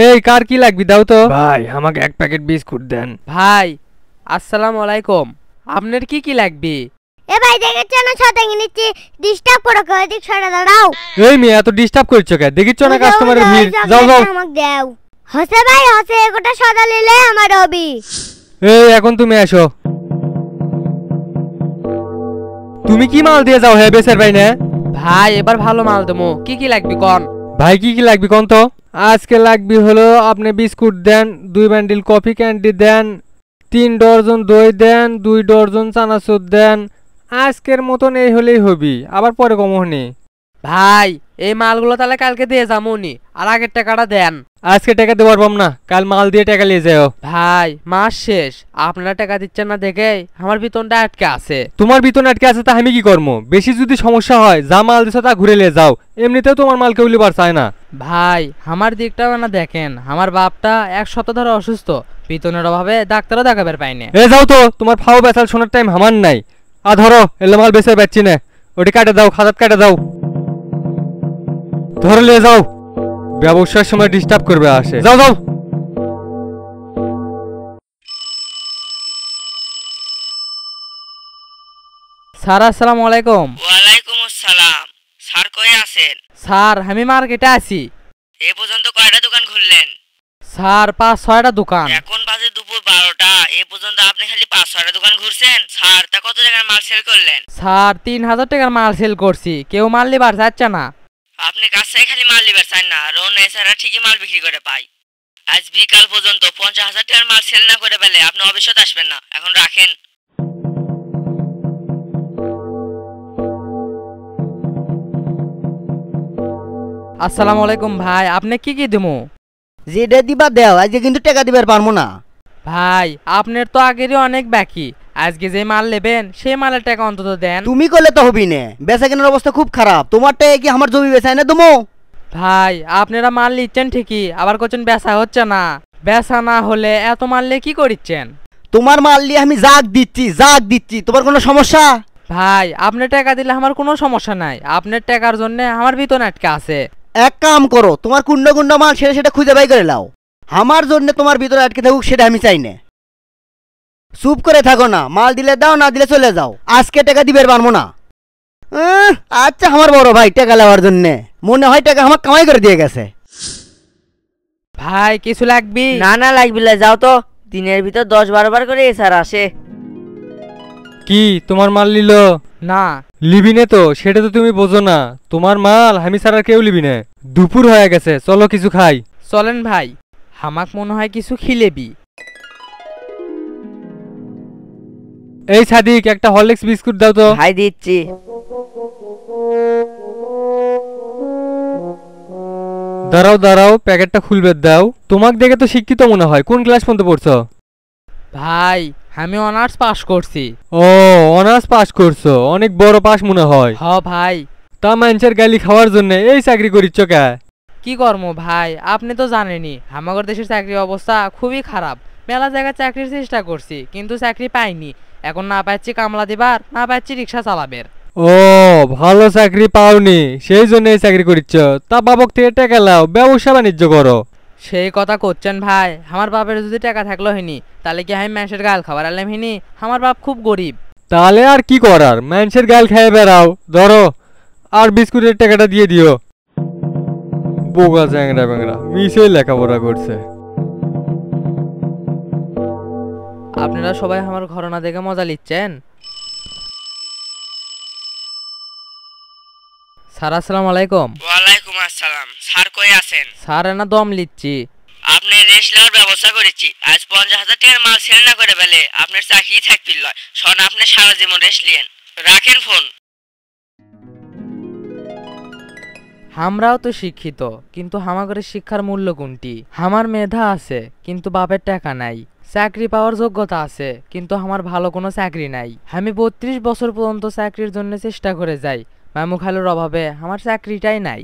এই কার কি লাগবে দাও তো ভাই, আমাকে এক প্যাকেট বিস্কুট দেন ভাই। আসসালামু আলাইকুম, আপনার কি কি লাগবে? এ ভাই দেখেছ না শতাঙ্গি নিচ্ছি, ডিস্টার্ব করো কেউ, এদিক সরে দাঁড়াও। এই মেয়ে এত ডিস্টার্ব করছো কে? দেখিচ্ছ না কাস্টমারের ভিড়, যাও যাও। আমাকে দাও হসে ভাই, হসে একটা সদা নিলে আমার হবি। এই এখন তুমি এসো। তুমি কি মাল দিয়ে যাও হে বেসের ভাই না? ভাই এবার ভালো মাল দেবো, কি কি লাগবে কোন? ভাই কি কি লাগবে কোন তো? আজকে লাগবে হলো আপনি বিস্কুট দেন, 2 বান্ডিল কফি ক্যান্ডি দেন, 3 ডজন দই দেন, 2 ডজন চানাচুর দেন। আজকের মতন এই হলেই হবি, আবার পরে কমহনি। ভাই এই মালগুলো তাহলে কালকে দিয়ে যামুনি, আর আগের টাকাটা দেন। আজকে টাকা দেওয়ার পারবাম না, কাল মাল দিয়ে টাকা নিয়ে যাও। ভাই মাস শেষ, আপনারা টাকা দিচ্ছেন না দেখে আমার বেতনটা আটকে আছে। তোমার বেতন আটকে আছে তা আমি কি করবো? বেশি যদি সমস্যা হয় যা মাল দিছো তা ঘুরে নিয়ে যাও, এমনিতেও তোমার মাল কেউ লিবার চায় না। ভাই আমার দিকটাও না দেখেন, আমার বাপটা 1 সপ্তাহ ধরে অসুস্থ, বেতনের অভাবে ডাক্তারও দেখাবার পাইনি। এ যাও তো, তোমার ফাও বেচাল শোনার টাইম আমার নাই। ধরো এলে মাল বেচে বেচছি না, ওটি কাটে দাও, খাতাত কাটে দাও, ধরে নিয়ে যাও। ব্যবসার সময় ডিস্টার্ব করবে আসে, যাও যাও। স্যার আসসালামু আলাইকুম। ওয়ালাইকুম আসসালাম। স্যার কই আছেন? স্যার আমি মার্কেটে আছি। এ পর্যন্ত কয়টা দোকান খুললেন? স্যার 5-6টা দোকান। এখন বাজে দুপুর 12টা, এ পর্যন্ত আপনি খালি 5-6টা দোকান ঘুরছেন? স্যার তা কত টাকার মাল সেল করলেন? স্যার 3000 টাকার মাল সেল করছি, কেউ মাল লিবার যাচ্ছে না। আপনি কাছ থেকে খালি মাল লিবার চান না, রোন এছাড়া ঠিকই মাল বিক্রি করে পাই। আজ বিকাল পর্যন্ত 50,000 টাকার মাল সেল না করে পেলে আপনি অবশ্যই আসবেন না, এখন রাখেন। আসসালামু আলাইকুম ভাই, আপনি কি কি দেবো? যেটা দিবা দেও, আজকে কিন্তু টাকা দিবার পারবো না। ভাই আপনার তো আগেরই অনেক বাকি, আজকে যে মাল নেবেন সেই মালের টাকা অন্তত দেন। তুমি করলে তো হবি না, বেচা কেনার অবস্থা খুব খারাপ। তোমারটাই কি আমার জমি বেচায় না তুমি? ভাই আপনারা মাল নিচ্ছেন ঠিকই, আবার করছেন বেচা হচ্ছে না। বেচা না হলে এত মাল নিয়ে কি করিচ্ছেন? তোমার মাল নিয়ে আমি জাগ দিচ্ছি, তোমার কোনো সমস্যা? ভাই আপনার টাকা দিলে আমার কোনো সমস্যা নাই, আপনার টাকার জন্য আমার বেতন আটকে আছে। এক কাম করো, তোমার কুন্ড মাল সেটা খুঁজে বাই করে লাও। আমার জন্য তোমার ভিতরে আটকে থাকুক সেটা আমি চাই না। চুপ করে থাকো না, মাল দিলে দাও, না দিলে চলে যাও। আজকে টাকা দিবার পারবো না। আচ্ছা আমার বড় ভাই টাকা নেওয়ার জন্য মনে হয় টাকা আমার কামাই করে দিয়ে গেছে। ভাই কিছু লাগবি? না না লাগবে না, যাও তো। দিনের ভিতর 10-12 বার করে স্যার আসে। কি তোমার মাল নিল? না। লিবি নে তো, সেটা তো তুমি বোঝো না। তোমার মাল আমি ছাড়া কেউ লিবি না। দুপুর হয়ে গেছে, চলো কিছু খাই। চলেন ভাই, হামাক মনে হয় কিছু খিলেবি। এই সাদিক একটা হরলিক্স বিস্কুট দাও তো। ভাই দিচ্ছি। দাঁড়াও দাঁড়াও, প্যাকেটটা খুলবে দাও। তোমাকে দেখে তো শিক্ষিত মনে হয়, কোন ক্লাস পর্যন্ত পড়ছো? ভাই আমি অনার্স পাস করছি। ও অনার্স পাস করছো, অনেক বড় পাস মনে হয়। হ ভাই। তা মানুষের গালি খাওয়ার জন্য এই চাকরি করিচ্ছ কে? কি কর্ম ভাই, আপনি তো জানেনই আমাদের দেশের চাকরির অবস্থা খুবই খারাপ। মেলা জায়গায় চাকরির চেষ্টা করছি কিন্তু চাকরি পাইনি। এখন না পাচ্ছি কামলা দিবার, না পাচ্ছি রিক্সা চালাবের। ও ভালো চাকরি পাওনি, সেই জন্য এই চাকরি করিচ্ছ। তা বাবক থেকে টাকা লাও, ব্যবসা বাণিজ্য করো। সেই কথা করছেন ভাই, আমার বাপের যদি টাকা থাকলো হয়নি তাহলে কি আমি মানুষের গাল খাবার আলাম হিনি? আমার বাপ খুব গরিব। তাহলে আর কি করার, মানুষের গাল খেয়ে বেড়াও। ধরো আর বিস্কুটের টাকাটা দিয়ে দিও। বোকা চ্যাংরা ব্যাংরা মিশে লেখাপড়া করছে। আপনারা সবাই আমার ঘটনা দেখে মজা নিচ্ছেন। স্যার আসসালামু আলাইকুম। ওয়ালাইকুম আসসালাম। স্যার কই আছেন? স্যার না দম লিচ্ছি। আপনি রেস্ট নেওয়ার ব্যবস্থা করেছি। আজ 50,000 টাকার মাল সেল না করে পেলে আপনার চাকরি থাকবিল নয়। শোন, আপনি সারা জীবন রেস্ট লিয়েন। রাখেন ফোন। আমরাও তো শিক্ষিত, কিন্তু আমাদের শিক্ষার মূল্য কোনটি? আমার মেধা আছে কিন্তু বাপের টাকা নাই। চাকরি পাওয়ার যোগ্যতা আছে কিন্তু আমার ভালো কোনো চাকরি নাই। আমি 32 বছর পর্যন্ত চাকরির জন্য চেষ্টা করে যাই, মামু খালুর অভাবে আমার চাকরিটাই নাই।